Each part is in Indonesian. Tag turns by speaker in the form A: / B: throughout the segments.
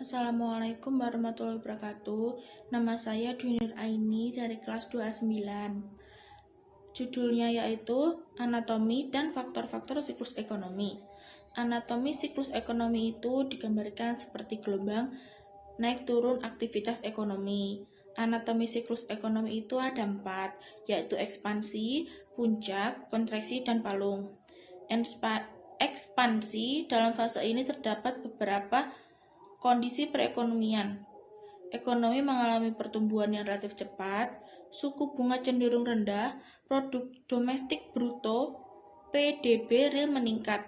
A: Assalamualaikum warahmatullahi wabarakatuh. Nama saya Dunir Aini dari kelas 29. Judulnya yaitu Anatomi dan Faktor-faktor Siklus Ekonomi. Anatomi siklus ekonomi itu digambarkan seperti gelombang naik turun aktivitas ekonomi. Anatomi siklus ekonomi itu ada 4, yaitu ekspansi, puncak, kontraksi, dan palung. Ekspansi dalam fase ini terdapat beberapa kondisi perekonomian. Ekonomi mengalami pertumbuhan yang relatif cepat, suku bunga cenderung rendah, produk domestik bruto (PDB) real meningkat,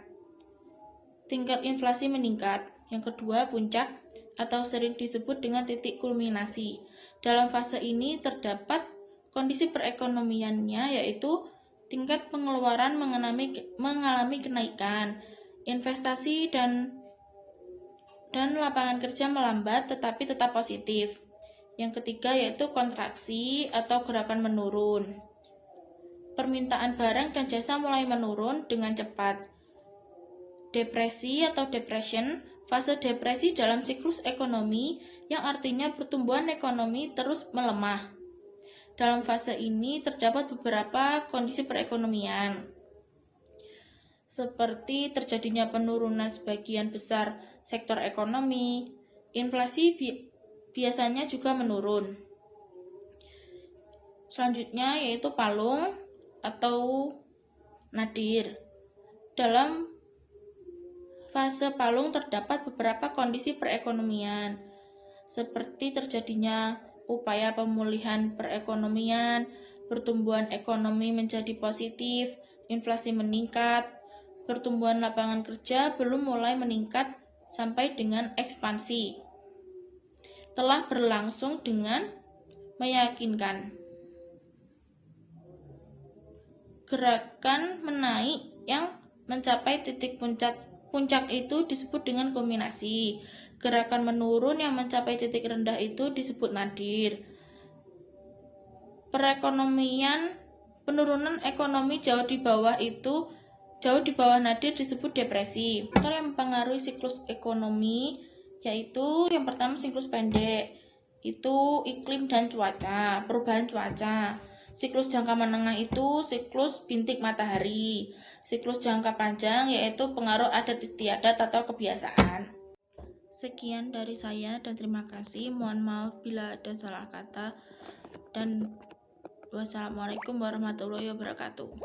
A: tingkat inflasi meningkat. Yang kedua, puncak atau sering disebut dengan titik kulminasi. Dalam fase ini terdapat kondisi perekonomiannya yaitu tingkat pengeluaran mengalami kenaikan, investasi dan lapangan kerja melambat tetapi tetap positif. Yang ketiga yaitu kontraksi atau gerakan menurun. Permintaan barang dan jasa mulai menurun dengan cepat. Depresi atau depression, fase depresi dalam siklus ekonomi yang artinya pertumbuhan ekonomi terus melemah. Dalam fase ini terdapat beberapa kondisi perekonomian, seperti terjadinya penurunan sebagian besar sektor ekonomi, inflasi biasanya juga menurun. Selanjutnya yaitu palung atau nadir. Dalam fase palung terdapat beberapa kondisi perekonomian, seperti terjadinya upaya pemulihan perekonomian, pertumbuhan ekonomi menjadi positif, inflasi meningkat, pertumbuhan lapangan kerja belum mulai meningkat sampai dengan ekspansi. Telah berlangsung dengan meyakinkan. Gerakan menaik yang mencapai titik puncak itu disebut dengan kulminasi. Gerakan menurun yang mencapai titik rendah itu disebut nadir. Penurunan ekonomi jauh di bawah nadir disebut depresi. Faktor yang mempengaruhi siklus ekonomi yaitu yang pertama siklus pendek, itu iklim dan cuaca, perubahan cuaca. Siklus jangka menengah itu siklus bintik matahari. Siklus jangka panjang yaitu pengaruh adat istiadat atau kebiasaan. Sekian dari saya dan terima kasih. Mohon maaf bila ada salah kata. Dan wassalamualaikum warahmatullahi wabarakatuh.